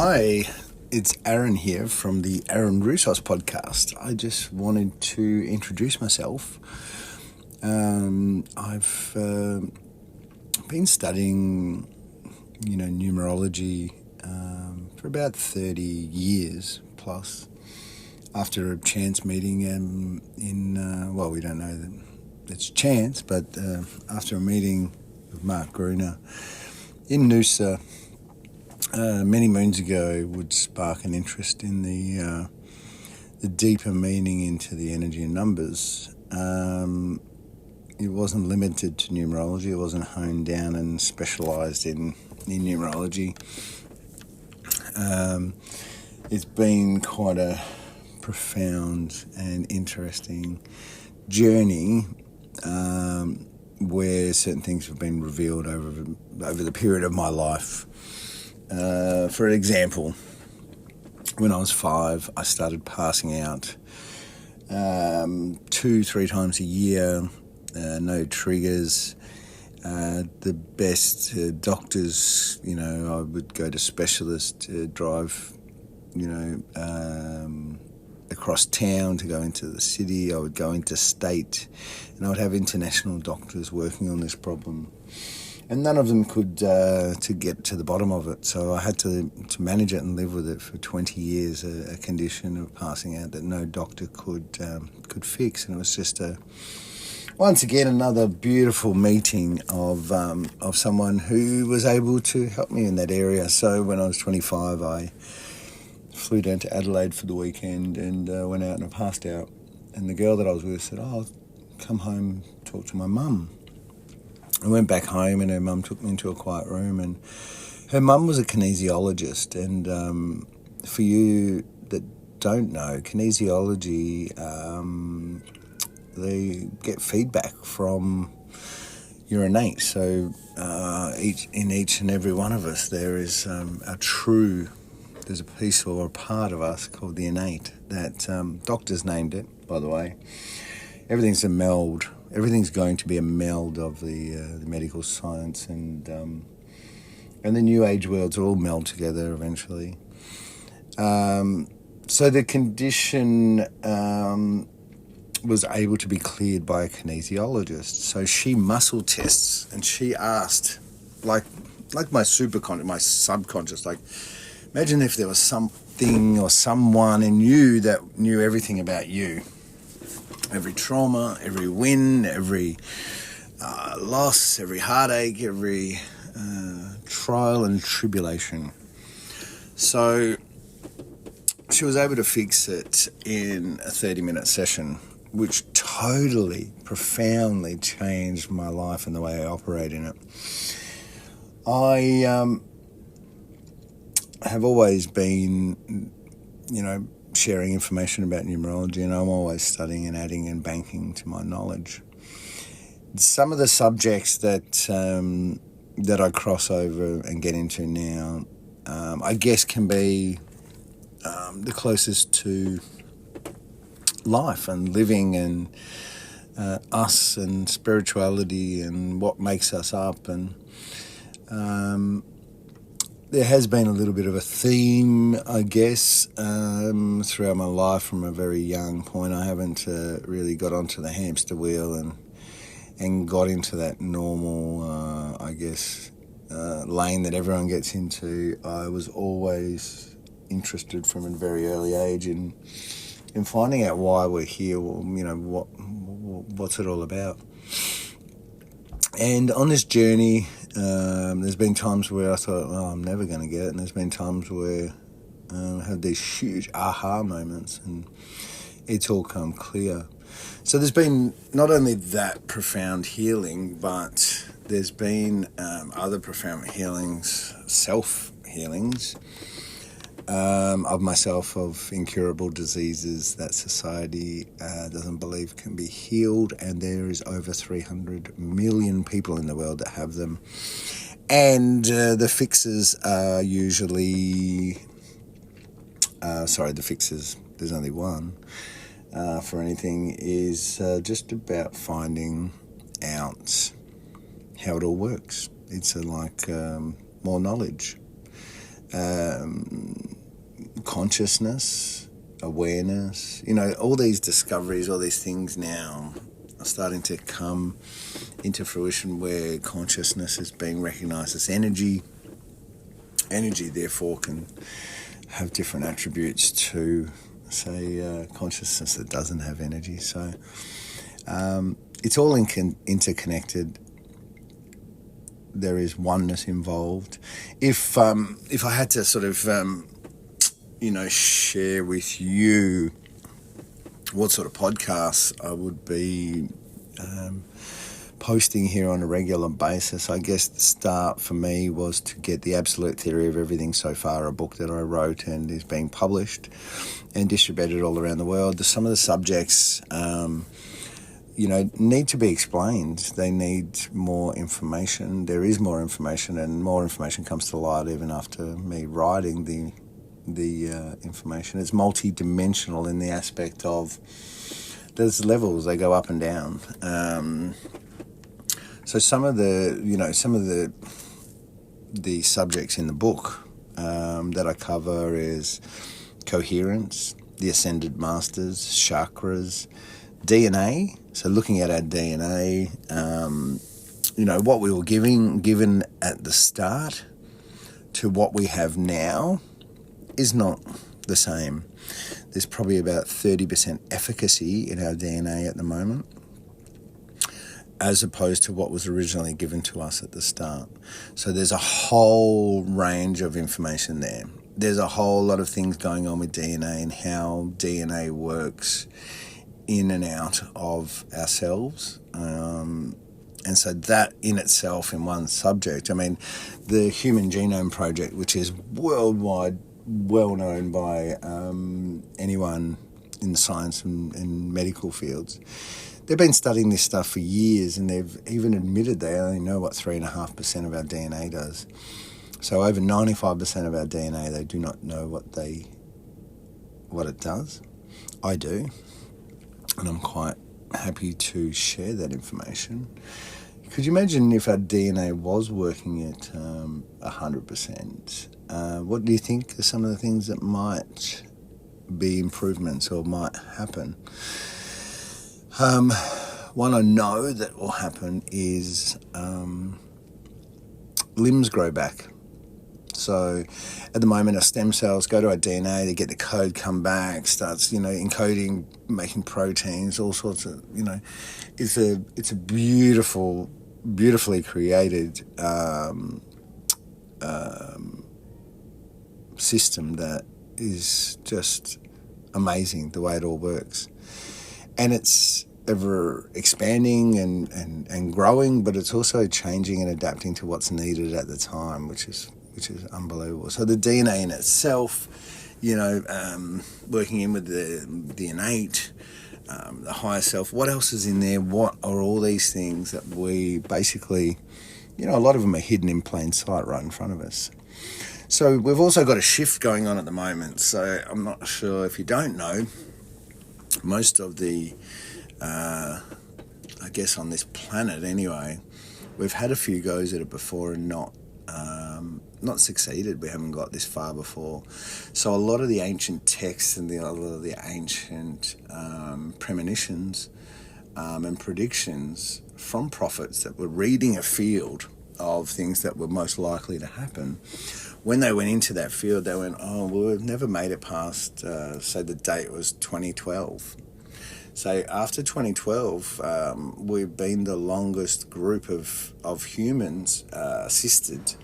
Hi, it's Aaron here from the Aaron Roussos podcast. I just wanted to introduce myself. I've been studying, numerology for about 30 years plus. After a chance meeting we don't know that it's chance, but after a meeting with Mark Gruner in Noosa, many moons ago, would spark an interest in the deeper meaning into the energy and numbers. It wasn't limited to numerology. It wasn't honed down and specialised in numerology. It's been quite a profound and interesting journey where certain things have been revealed over the period of my life. For example, when I was 5, I started passing out 2-3 times a year, no triggers. The best doctors, I would go to specialists to drive, across town to go into the city. I would go interstate, and I would have international doctors working on this problem. And none of them could to get to the bottom of it. So I had to manage it and live with it for 20 years, a condition of passing out that no doctor could fix. And it was just once again another beautiful meeting of someone who was able to help me in that area. So when I was 25, I flew down to Adelaide for the weekend and went out and I passed out. And the girl that I was with said, "Oh, I'll come home, talk to my mum." I went back home and her mum took me into a quiet room, and her mum was a kinesiologist. And for you that don't know, kinesiology, they get feedback from your innate. So each and every one of us, there is there's a piece or a part of us called the innate that doctors named it, by the way. Everything's a meld. Everything's going to be a meld of the medical science and the new age worlds all meld together eventually. So the condition was able to be cleared by a kinesiologist. So she muscle tests and she asked, like my subconscious, like imagine if there was something or someone in you that knew everything about you. Every trauma, every win, every loss, every heartache, every trial and tribulation. So she was able to fix it in a 30-minute session, which totally, profoundly changed my life and the way I operate in it. I have always been, sharing information about numerology, and I'm always studying and adding and banking to my knowledge. Some of the subjects that I cross over and get into now, I guess can be the closest to life and living and us and spirituality and what makes us up. And there has been a little bit of a theme, I guess, throughout my life from a very young point. I haven't really got onto the hamster wheel and got into that normal, lane that everyone gets into. I was always interested from a very early age in finding out why we're here, what's it all about. And on this journey, there's been times where I thought, I'm never going to get it. And there's been times where I had these huge aha moments and it's all come clear. So there's been not only that profound healing, but there's been other profound healings, self-healings of myself, of incurable diseases that society doesn't believe can be healed, and there is over 300 million people in the world that have them. And the fixes are usually... there's only one for anything, is just about finding out how it all works. It's more knowledge. consciousness, awareness, all these discoveries, all these things now are starting to come into fruition where consciousness is being recognised as energy. Energy, therefore, can have different attributes to, say, consciousness that doesn't have energy. So it's all interconnected. There is oneness involved. If I had to sort of, share with you what sort of podcasts I would be posting here on a regular basis, I guess the start for me was to get The Absolute Theory of Everything So Far, a book that I wrote and is being published and distributed all around the world. Some of the subjects need to be explained. They need more information. There is more information, and more information comes to light even after me writing the information. It's multi-dimensional in the aspect of there's levels. They go up and down. So some of the subjects in the book that I cover is coherence, the ascended masters, chakras, DNA. So looking at our DNA, what we were given at the start to what we have now is not the same. There's probably about 30% efficacy in our DNA at the moment, as opposed to what was originally given to us at the start. So there's a whole range of information there. There's a whole lot of things going on with DNA and how DNA works in and out of ourselves. And so that in itself, in one subject, the Human Genome Project, which is worldwide well known by anyone in the science and medical fields, they've been studying this stuff for years, and they've even admitted they only know what 3.5% of our DNA does. So over 95% of our DNA, they do not know what it does. I do, and I'm quite happy to share that information. Could you imagine if our DNA was working at 100%? What do you think are some of the things that might be improvements or might happen? One I know that will happen is limbs grow back. So at the moment, our stem cells go to our DNA, they get the code, come back, starts, encoding, making proteins, all sorts of, it's a beautifully created system that is just amazing the way it all works. And it's ever expanding and growing, but it's also changing and adapting to what's needed at the time, which is unbelievable. So the DNA in itself, working in with the innate, the higher self, what else is in there? What are all these things that we basically, a lot of them are hidden in plain sight right in front of us. So we've also got a shift going on at the moment. So I'm not sure if you don't know, most of the, I guess on this planet anyway, we've had a few goes at it before and not succeeded. We haven't got this far before. So a lot of the ancient texts and a lot of the ancient premonitions and predictions from prophets that were reading a field of things that were most likely to happen, when they went into that field, they went, we've never made it past, say the date was 2012. So after 2012, we've been the longest group of humans assisted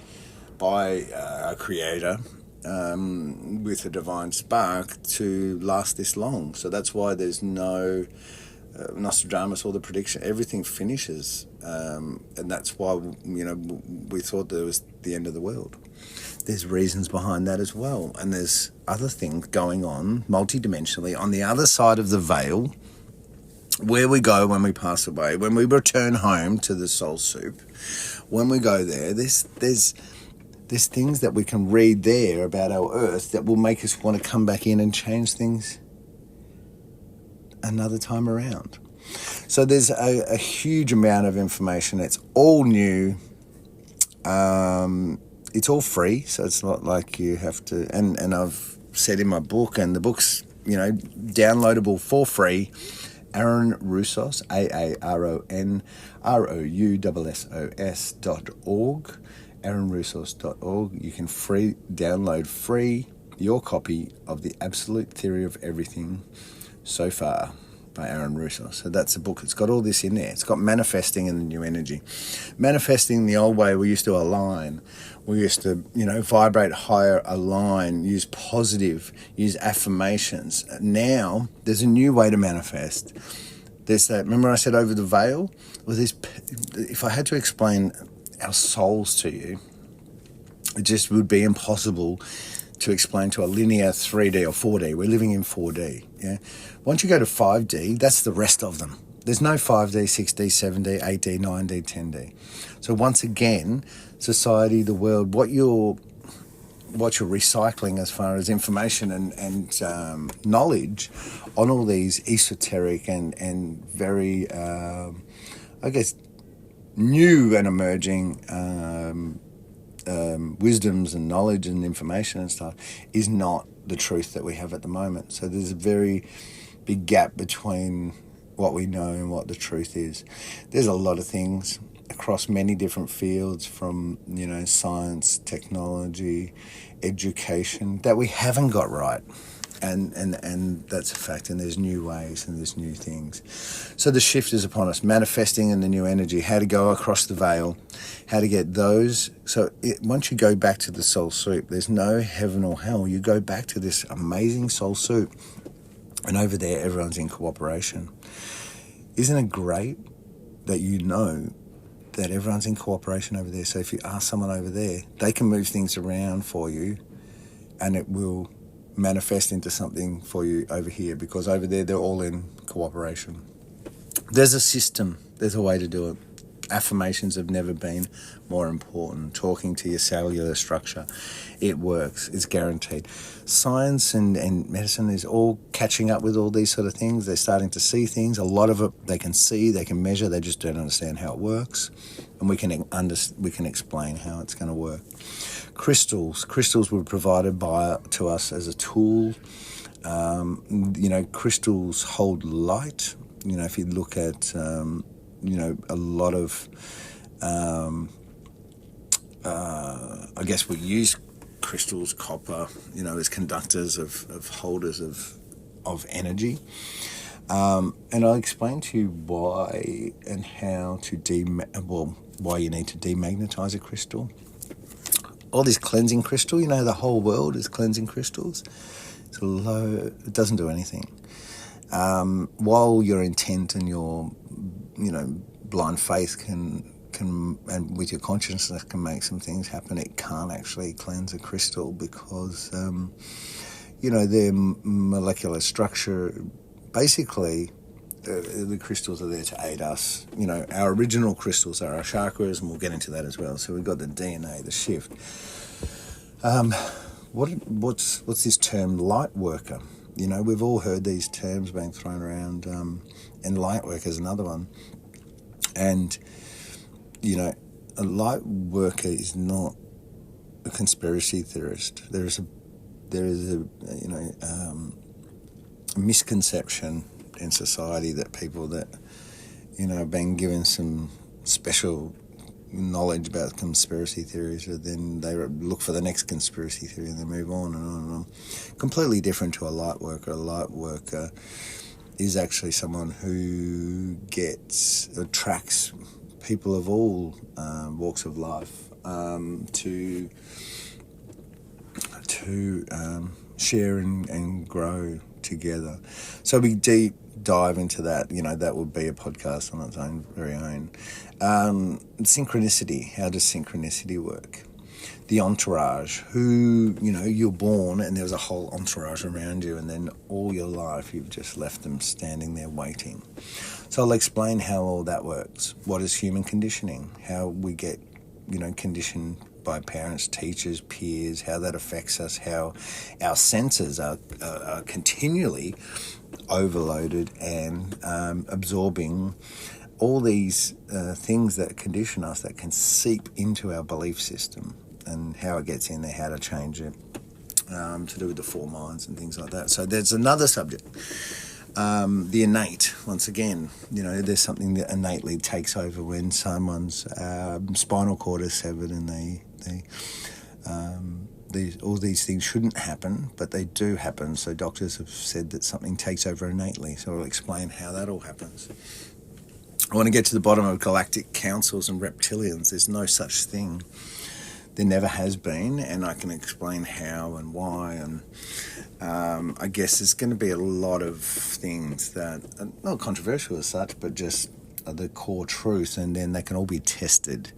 by a creator with a divine spark to last this long. So that's why there's no Nostradamus or the prediction. Everything finishes, and that's why we thought there was the end of the world. There's reasons behind that as well, and there's other things going on multidimensionally on the other side of the veil, where we go when we pass away, when we return home to the soul soup. When we go there, there's things that we can read there about our earth that will make us want to come back in and change things another time around. So there's a huge amount of information. It's all new. it's all free, so it's not like you have to. And I've said in my book, and the book's downloadable for free. Aaron Roussos, AaronRoussos.org, AaronRoussos.org. You can download free your copy of The Absolute Theory of Everything So Far by Aaron Roussos. So that's a book. It's got all this in there. It's got manifesting and the new energy. Manifesting the old way, we used to align. We used to, vibrate higher, align, use positive, use affirmations. Now, there's a new way to manifest. There's that, remember I said over the veil? Well, if I had to explain our souls to you, it just would be impossible to explain to a linear 3D or 4D. We're living in 4D, yeah? Once you go to 5D, that's the rest of them. There's no 5D, 6D, 7D, 8D, 9D, 10D. So once again, society, the world, what you're recycling as far as information and knowledge on all these esoteric and very, new and emerging wisdoms and knowledge and information and stuff is not the truth that we have at the moment. So there's a very big gap between what we know and what the truth is. There's a lot of things across many different fields, from science, technology, education, that we haven't got right. And that's a fact, and there's new ways and there's new things. So the shift is upon us, manifesting in the new energy, how to go across the veil, how to get those. So once you go back to the soul soup, there's no heaven or hell. You go back to this amazing soul soup, and over there everyone's in cooperation. Isn't it great that that everyone's in cooperation over there? So if you ask someone over there, they can move things around for you, and it will manifest into something for you over here, because over there they're all in cooperation. There's a system, there's a way to do it. Affirmations have never been more important. Talking to your cellular structure, it works, it's guaranteed. Science and medicine is all catching up with all these sort of things. They're starting to see things. A lot of it they can see, they can measure, they just don't understand how it works. And we can explain how it's going to work. Crystals were provided to us as a tool. Crystals hold light. If you look at a lot of, we use crystals, copper, as conductors of holders of energy. And I'll explain to you why and how to why you need to demagnetize a crystal. All this cleansing crystal, the whole world is cleansing crystals. It doesn't do anything. While your intent and your blind faith can and with your consciousness can make some things happen, it can't actually cleanse a crystal, because their molecular structure, basically the crystals are there to aid us. Our original crystals are our chakras, and we'll get into that as well. So we've got the DNA, the shift. What's this term, light worker? We've all heard these terms being thrown around, and light worker is another one. And, a light worker is not a conspiracy theorist. There is a misconception in society that people that, have been given some special knowledge about conspiracy theories, or then they look for the next conspiracy theory and they move on and on and on. Completely different to a light worker. A light worker is actually someone who attracts people of all walks of life to share and grow together. So we deep dive into that. That would be a podcast on its own, very own. Synchronicity. How does synchronicity work? The entourage. Who, you're born and there's a whole entourage around you, and then all your life you've just left them standing there waiting. So I'll explain how all that works. What is human conditioning? How we get, conditioned by parents, teachers, peers, how that affects us, how our senses are continually overloaded and absorbing all these things that condition us, that can seep into our belief system. and how it gets in there, how to change it, to do with the four minds and things like that. So there's another subject, the innate. Once again, there's something that innately takes over when someone's spinal cord is severed, and all these things shouldn't happen, but they do happen. So doctors have said that something takes over innately. So I'll explain how that all happens. I want to get to the bottom of galactic councils and reptilians. There's no such thing. There never has been, and I can explain how and why. And I guess there's going to be a lot of things that are not controversial as such, but just are the core truth, and then they can all be tested.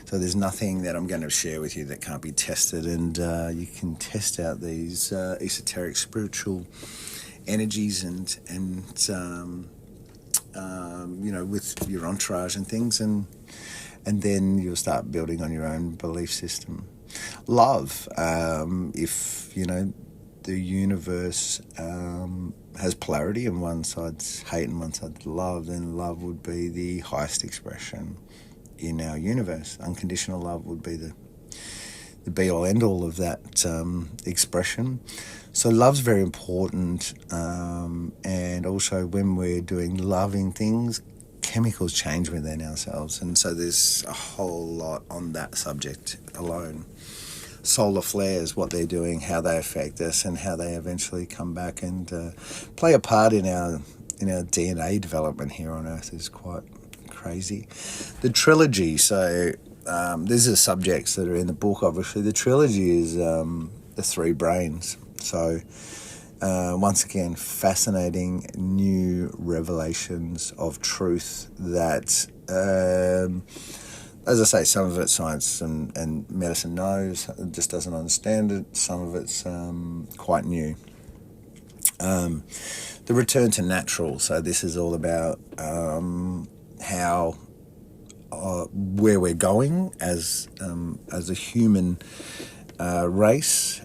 So there's nothing that I'm going to share with you that can't be tested, and you can test out these esoteric spiritual energies and with your entourage and things, and then you'll start building on your own belief system. Love, if the universe has polarity, and one side's hate and one side's love, then love would be the highest expression in our universe. Unconditional love would be the be-all, end-all of that expression. So love's very important, and also when we're doing loving things, chemicals change within ourselves, and so there's a whole lot on that subject alone. Solar flares, what they're doing, how they affect us, and how they eventually come back and play a part in our DNA development here on Earth is quite crazy. The trilogy, so these are subjects that are in the book, obviously. The trilogy is the three brains. So once again, fascinating new revelations of truth that, as I say, some of it science and medicine knows, it just doesn't understand it. Some of it's quite new. The return to natural. So this is all about how where we're going as a human race.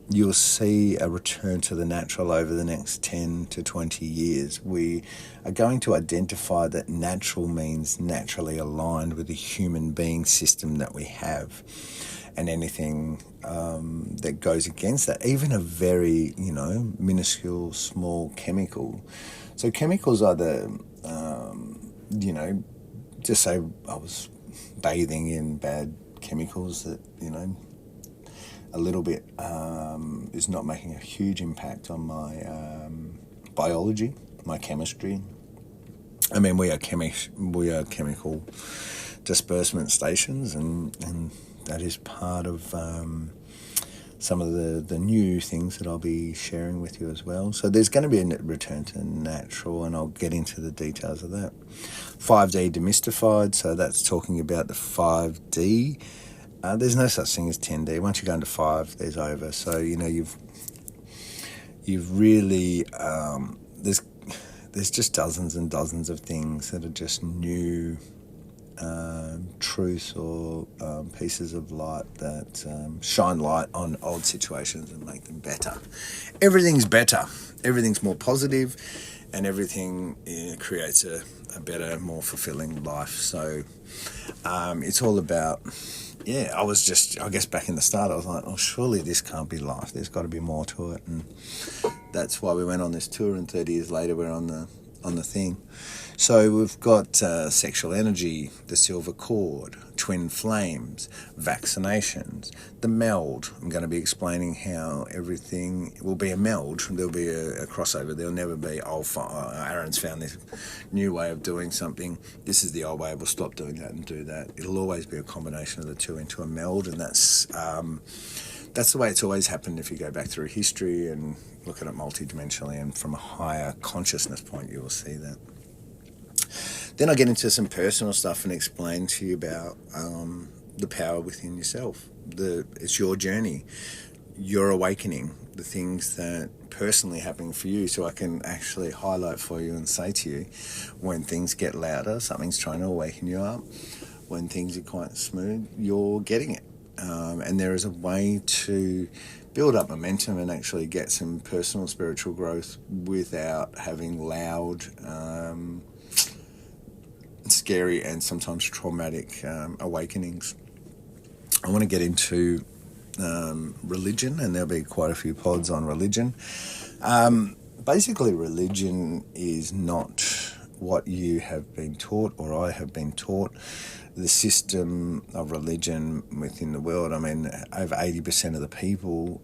You'll see a return to the natural over the next 10 to 20 years. We are going to identify that natural means naturally aligned with the human being system that we have, and anything that goes against that, even a very, minuscule, small chemical. So chemicals are just say I was bathing in bad chemicals that, a little bit is not making a huge impact on my biology, my chemistry. I mean, we are chemical disbursement stations, and that is part of some of the new things that I'll be sharing with you as well. So there's going to be a return to natural, and I'll get into the details of that. 5D demystified, so that's talking about the 5D. There's no such thing as 10D. Once you go into 5, there's over. So you've really there's just dozens and dozens of things that are just new truths or pieces of light that shine light on old situations and make them better. Everything's better. Everything's more positive, and everything creates a better, more fulfilling life. So it's all about. Yeah, I guess back in the start, I was like, oh, surely this can't be life. There's got to be more to it. And that's why we went on this tour, and 30 years later, we're on the thing. So we've got sexual energy, the silver cord, twin flames, vaccinations, the meld. I'm going to be explaining how everything will be a meld. There'll be a crossover. There'll never be, Aaron's found this new way of doing something. This is the old way. We'll stop doing that and do that. It'll always be a combination of the two into a meld, and that's the way it's always happened. If you go back through history and look at it multidimensionally and from a higher consciousness point, you will see that. Then I get into some personal stuff and explain to you about the power within yourself. It's your journey, your awakening, the things that personally happening for you, so I can actually highlight for you and say to you when things get louder, something's trying to awaken you up. When things are quite smooth, you're getting it. And there is a way to build up momentum and actually get some personal spiritual growth without having loud, scary and sometimes traumatic awakenings. I want to get into religion, and there'll be quite a few pods on religion. Basically, religion is not what you have been taught or I have been taught. The system of religion within the world, I mean, over 80% of the people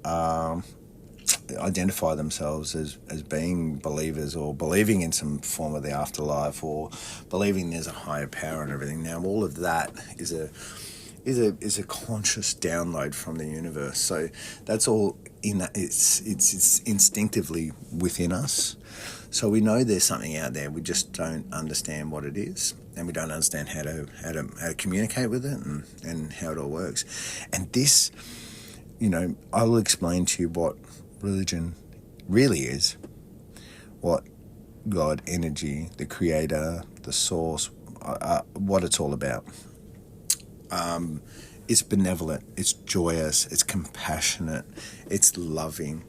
identify themselves as being believers or believing in some form of the afterlife or believing there's a higher power and everything. Now, all of that is a conscious download from the universe. So that's all in that. It's instinctively within us. So we know there's something out there. We just don't understand what it is, and we don't understand how to communicate with it and how it all works. And this, I will explain to you what religion really is, what God, energy, the creator, the source, what it's all about. It's benevolent, it's joyous, it's compassionate, it's loving.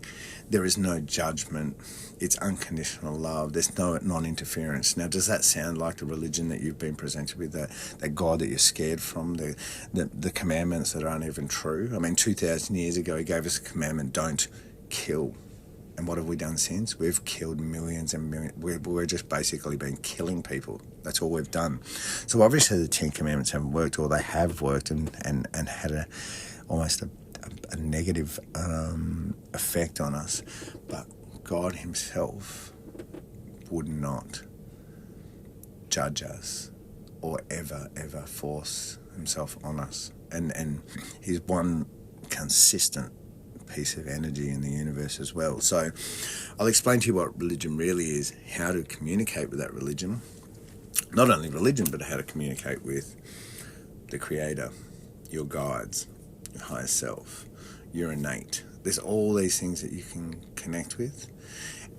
There is no judgment. It's unconditional love. There's no non-interference. Now, does that sound like the religion that you've been presented with, that God that you're scared from, the commandments that aren't even true? I mean, 2,000 years ago, he gave us a commandment, don't kill. And what have we done since? We've killed millions and millions. We're just basically been killing people. That's all we've done. So obviously the 10 Commandments haven't worked, or they have worked and had almost a negative effect on us. But God himself would not judge us or ever force himself on us. And he's one consistent piece of energy in the universe as well. So I'll explain to you what religion really is, how to communicate with that religion. Not only religion, but how to communicate with the creator, your guides, your higher self, your innate. There's all these things that you can connect with,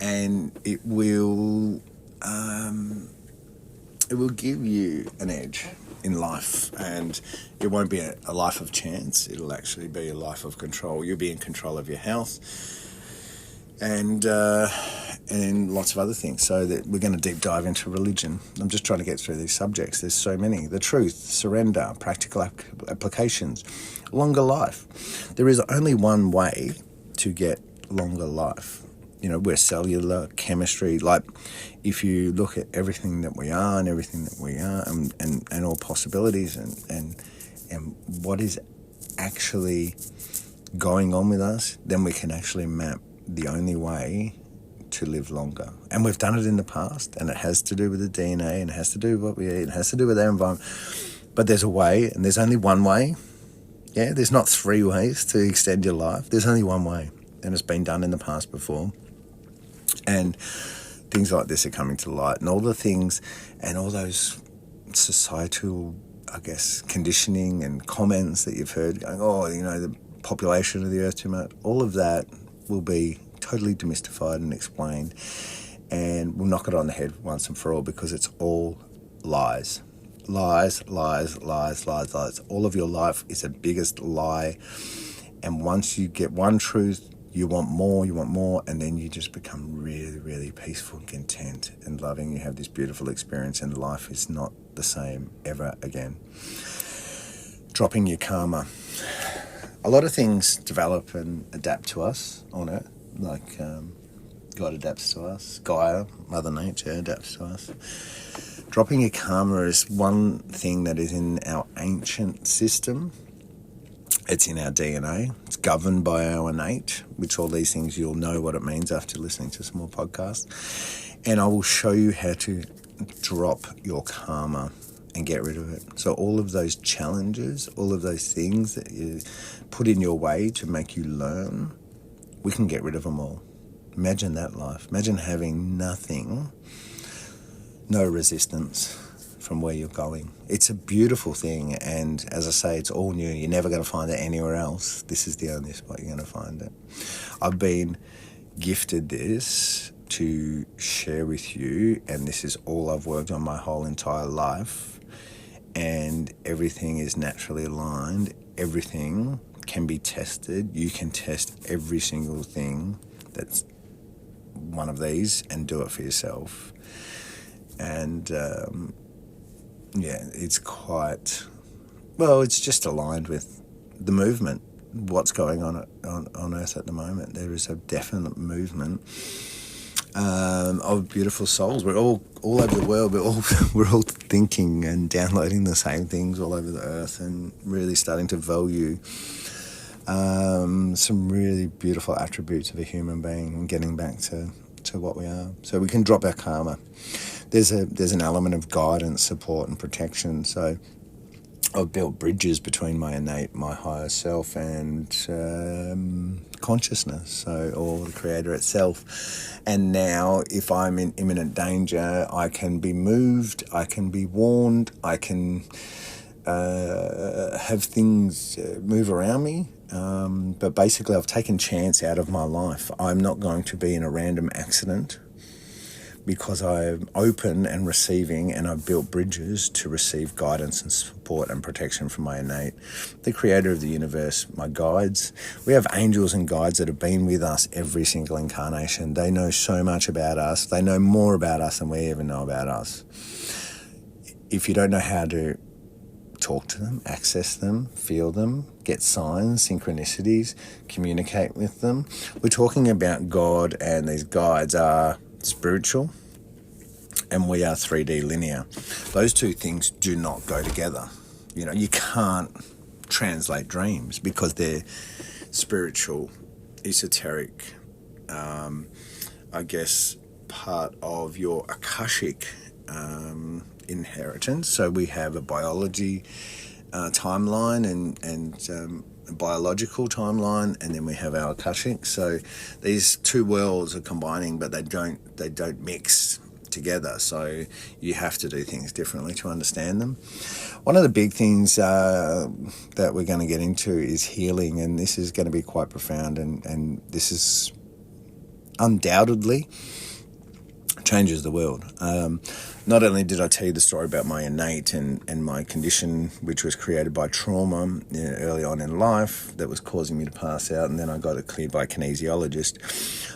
and it will give you an edge in life, and it won't be a life of chance. It'll actually be a life of control. You'll be in control of your health and lots of other things. So that we're going to deep dive into religion. I'm just trying to get through these subjects. There's so many. The truth, surrender, practical applications, longer life. There is only one way to get longer life. We're cellular, chemistry. Like, if you look at everything that we are and everything that we are and all possibilities and what is actually going on with us, then we can actually map the only way to live longer. And we've done it in the past, and it has to do with the DNA, and it has to do with what we eat, it has to do with our environment. But there's a way, and there's only one way. Yeah, there's not 3 ways to extend your life. There's only one way, and it's been done in the past before. And things like this are coming to light, and all the things and all those societal, I guess, conditioning and comments that you've heard going, the population of the earth too much, all of that will be totally demystified and explained, and we'll knock it on the head once and for all, because it's all lies. Lies, lies, lies, lies, lies. All of your life is the biggest lie, and once you get one truth, you want more, and then you just become really, really peaceful and content and loving. You have this beautiful experience, and life is not the same ever again. Dropping your karma. A lot of things develop and adapt to us on Earth, like God adapts to us, Gaia, Mother Nature adapts to us. Dropping your karma is one thing that is in our ancient system. It's in our DNA. It's governed by our innate, which all these things you'll know what it means after listening to some more podcasts. And I will show you how to drop your karma and get rid of it. So all of those challenges, all of those things that you put in your way to make you learn, we can get rid of them all. Imagine that life. Imagine having nothing, no resistance from where you're going. It's a beautiful thing, and as I say, it's all new. You're never going to find it anywhere else. This is the only spot you're going to find it. I've been gifted this to share with you, and this is all I've worked on my whole entire life, and everything is naturally aligned. Everything can be tested. You can test every single thing that's one of these and do it for yourself. And it's quite, it's just aligned with the movement, what's going on Earth at the moment. There is a definite movement of beautiful souls. We're all over the world. We're all thinking and downloading the same things all over the earth, and really starting to value some really beautiful attributes of a human being, and getting back to what we are, so we can drop our karma. There's an element of guidance, support, and protection. So I've built bridges between my innate, my higher self, and consciousness, or the creator itself. And now, if I'm in imminent danger, I can be moved, I can be warned, I can have things move around me. But basically, I've taken chance out of my life. I'm not going to be in a random accident, because I'm open and receiving, and I've built bridges to receive guidance and support and protection from my innate, the creator of the universe, my guides. We have angels and guides that have been with us every single incarnation. They know so much about us. They know more about us than we even know about us. If you don't know how to talk to them, access them, feel them, get signs, synchronicities, communicate with them, we're talking about God, and these guides are spiritual, and we are 3D linear. Those two things do not go together. You can't translate dreams, because they're spiritual, esoteric, I guess part of your Akashic inheritance. So we have a biology timeline and a biological timeline, and then we have our Akashic. So these two worlds are combining, but they don't mix together. So you have to do things differently to understand them. One of the big things that we're going to get into is healing, and this is going to be quite profound, and this is undoubtedly changes the world. Not only did I tell you the story about my innate and my condition, which was created by trauma early on in life, that was causing me to pass out, and then I got it cleared by a kinesiologist.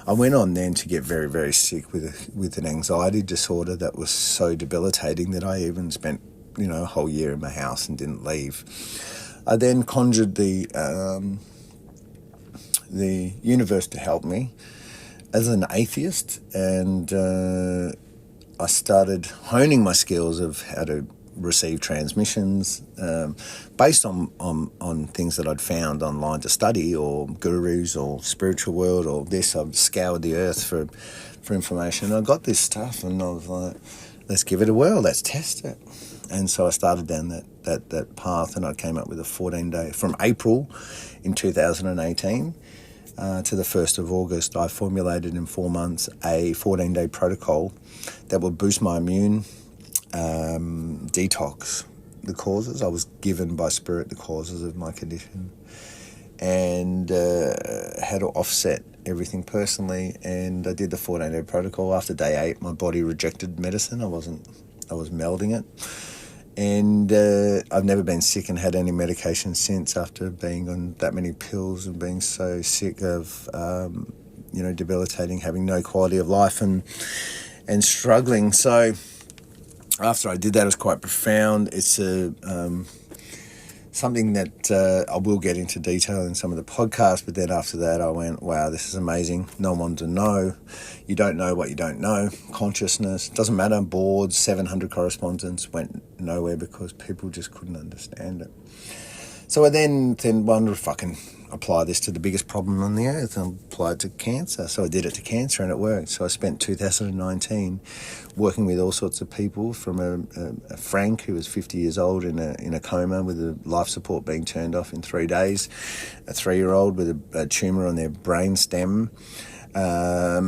I went on then to get very, very sick with an anxiety disorder that was so debilitating that I even spent a whole year in my house and didn't leave. I then conjured the universe to help me as an atheist, and I started honing my skills of how to receive transmissions based on things that I'd found online to study, or gurus, or spiritual world, or this. I've scoured the earth for information. I got this stuff, and I was like, let's give it a whirl, let's test it. And so I started down that path, and I came up with a 14-day, from April in 2018 to the 1st of August, I formulated in 4 months a 14-day protocol that would boost my immune, detox the causes. I was given by spirit the causes of my condition, and how to offset everything personally. And I did the 14-day protocol. After day 8, my body rejected medicine. I was melding it. And I've never been sick and had any medication since, after being on that many pills and being so sick of, debilitating, having no quality of life and struggling. So after I did that, it was quite profound. It's something that I will get into detail in some of the podcasts, but then after that I went, wow, this is amazing. No one to know. You don't know what you don't know. Consciousness, doesn't matter. Boards, 700 correspondence, went nowhere because people just couldn't understand it. So I then wondered if I can apply this to the biggest problem on the earth, and apply it to cancer. So I did it to cancer, and it worked. So I spent 2019 working with all sorts of people, from a Frank, who was 50 years old in a coma with a life support being turned off in 3 days, a 3-year-old with a tumour on their brain stem, a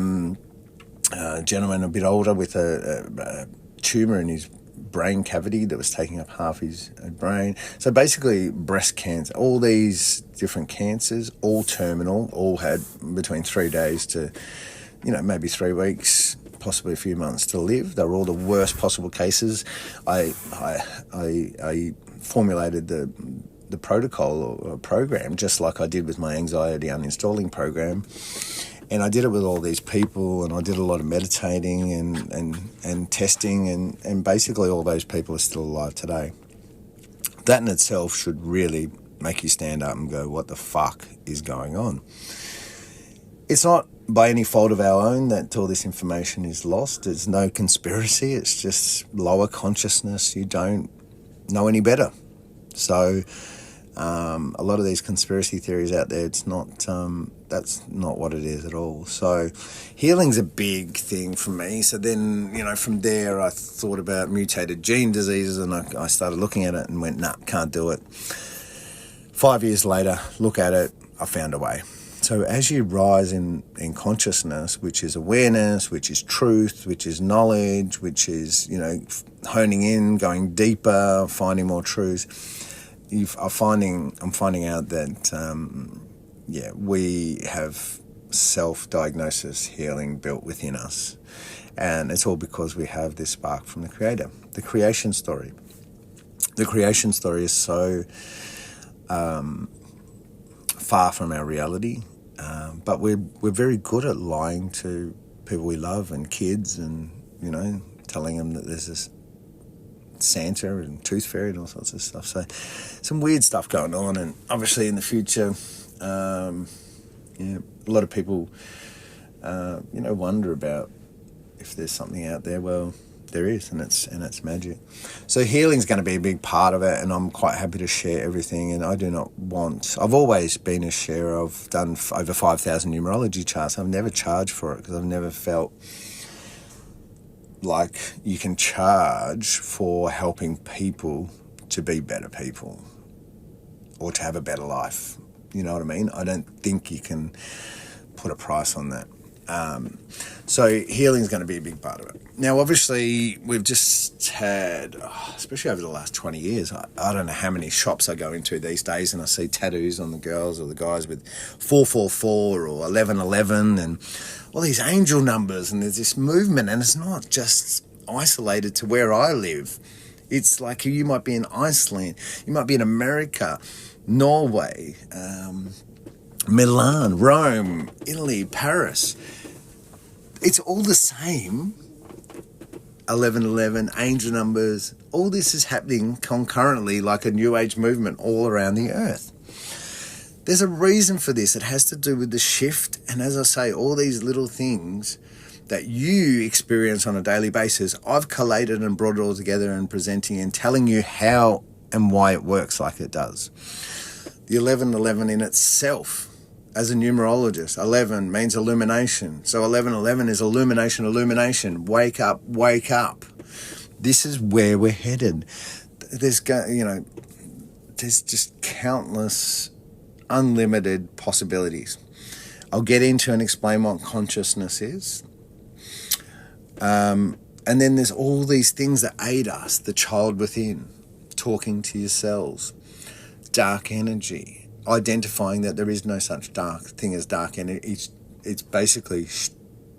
gentleman a bit older with a tumour in his brain cavity that was taking up half his brain. So basically breast cancer, all these different cancers, all terminal, all had between 3 days to, maybe 3 weeks, possibly a few months to live. They were all the worst possible cases. I formulated the protocol or program, just like I did with my anxiety uninstalling program. And I did it with all these people, and I did a lot of meditating and testing, and basically all those people are still alive today. That in itself should really make you stand up and go, what the fuck is going on? It's not by any fault of our own that all this information is lost. There's no conspiracy. It's just lower consciousness. You don't know any better. So a lot of these conspiracy theories out there, it's not, that's not what it is at all. So healing's a big thing for me. So then, from there I thought about mutated gene diseases, and I started looking at it and went, nah, can't do it. 5 years later, look at it, I found a way. So as you rise in consciousness, which is awareness, which is truth, which is knowledge, which is, honing in, going deeper, finding more truths, I'm finding out that, we have self-diagnosis healing built within us. And it's all because we have this spark from the Creator. The creation story. The creation story is so far from our reality, but we're very good at lying to people we love and kids, and telling them that there's this Santa and Tooth Fairy and all sorts of stuff. So some weird stuff going on, and obviously in the future, a lot of people wonder about if there's something out there. Well, there is, and it's magic. So healing's going to be a big part of it, and I'm quite happy to share everything. And I've always been a sharer. I've done over 5,000 numerology charts. I've never charged for it because I've never felt like you can charge for helping people to be better people or to have a better life. You know what I mean? I don't think you can put a price on that. So healing is going to be a big part of it. Now, obviously, we've just had, especially over the last 20 years, I don't know how many shops I go into these days, and I see tattoos on the girls or the guys with 444 or 1111 and all these angel numbers, and there's this movement, and it's not just isolated to where I live. It's like you might be in Iceland, you might be in America, Norway, Milan, Rome, Italy, Paris. It's all the same. 1111, angel numbers, all this is happening concurrently like a new age movement all around the earth. There's a reason for this. It has to do with the shift, and as I say, all these little things that you experience on a daily basis, I've collated and brought it all together and presenting and telling you how and why it works like it does. The 1111 in itself, as a numerologist, 11 means illumination. So 1111 is illumination. Wake up. This is where we're headed. There's just countless, unlimited possibilities. I'll get into and explain what consciousness is. And then there's all these things that aid us. The child within, talking to your cells, dark energy, identifying that there is no such dark thing as dark energy. It's basically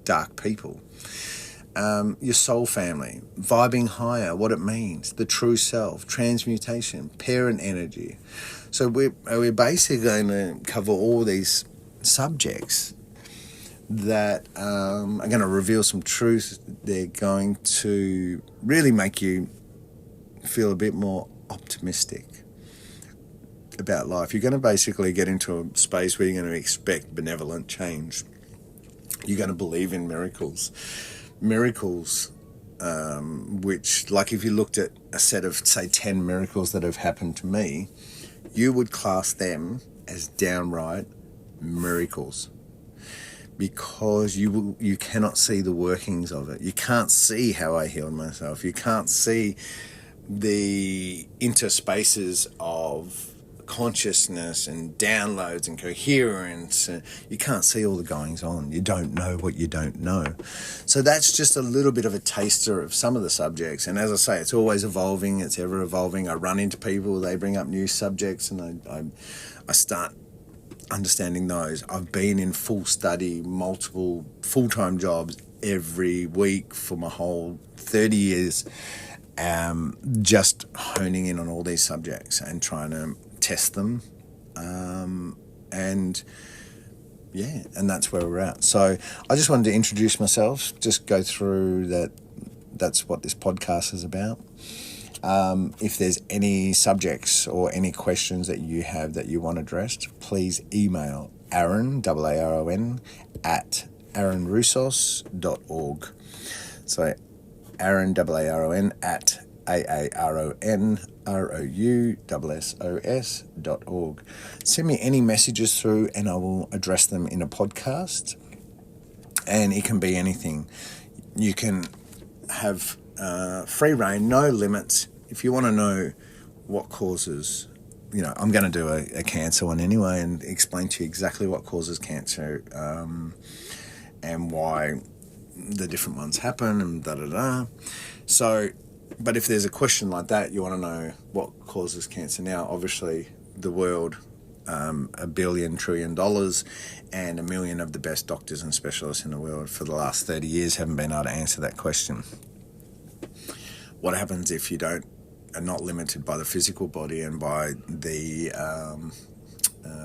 dark people. Your soul family, vibing higher, what it means, the true self, transmutation, parent energy. So we're basically going to cover all these subjects that are going to reveal some truth. They're going to really make you feel a bit more optimistic about life. You're going to basically get into a space where you're going to expect benevolent change. You're going to believe in miracles, which, like if you looked at a set of, say, 10 miracles that have happened to me, you would class them as downright miracles, because you cannot see the workings of it. You can't see how I healed myself. You can't see the interspaces of consciousness and downloads and coherence. You can't see all the goings on. You don't know what you don't know. So that's just a little bit of a taster of some of the subjects. And as I say, it's always evolving. It's ever evolving. I run into people, they bring up new subjects, and I start understanding those. I've been in full study, multiple full-time jobs every week for my whole 30 years, just honing in on all these subjects and trying to test them, and that's where we're at. So I just wanted to introduce myself, just go through that. That's what this podcast is about. If there's any subjects or any questions that you have that you want addressed, please email Aaron, AARON, at aaronroussos.org. So Aaron, AARON, at AARONROUSSOS.org. Send me any messages through and I will address them in a podcast. And it can be anything. You can have free reign, no limits. If you want to know what causes, I'm going to do a cancer one anyway and explain to you exactly what causes cancer and why the different ones happen and da-da-da. So, but if there's a question like that, you want to know what causes cancer now, obviously the world, $1 billion trillion and 1 million of the best doctors and specialists in the world for the last 30 years haven't been able to answer that question. What happens if you are not limited by the physical body and by the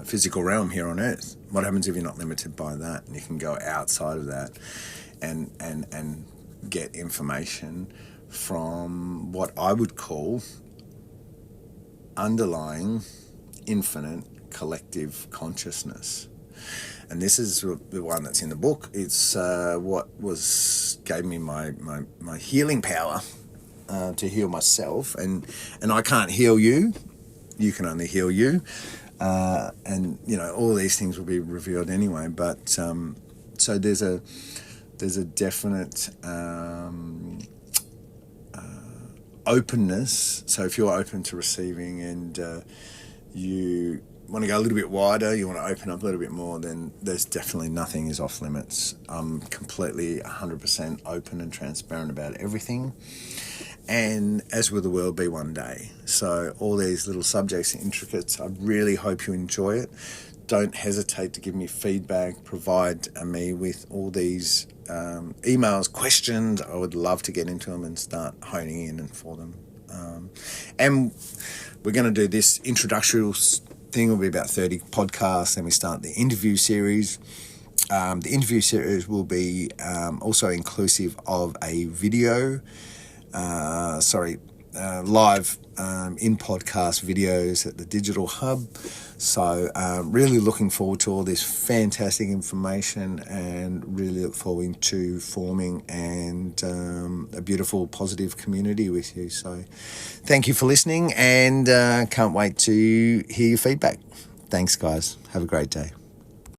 physical realm here on Earth? What happens if you're not limited by that and you can go outside of that and get information from what I would call underlying infinite collective consciousness? And this is the one that's in the book. It's what gave me my healing power to heal myself, and I can't heal you. You can only heal you, and all these things will be revealed anyway. But so there's a definite openness. So if you're open to receiving and you want to go a little bit wider, you want to open up a little bit more, then there's definitely nothing is off limits. I'm completely 100% open and transparent about everything, and as will the world be one day. So all these little subjects and intricates, I really hope you enjoy it. Don't hesitate to give me feedback, provide me with all these emails, questions. I would love to get into them and start honing in for them. And we're going to do this introductory thing, will be about 30 podcasts, then we start the interview series. The interview series will be also inclusive of a video, live in podcast videos at the Digital Hub. So really looking forward to all this fantastic information and really look forward to forming and a beautiful, positive community with you. So thank you for listening and can't wait to hear your feedback. Thanks, guys. Have a great day.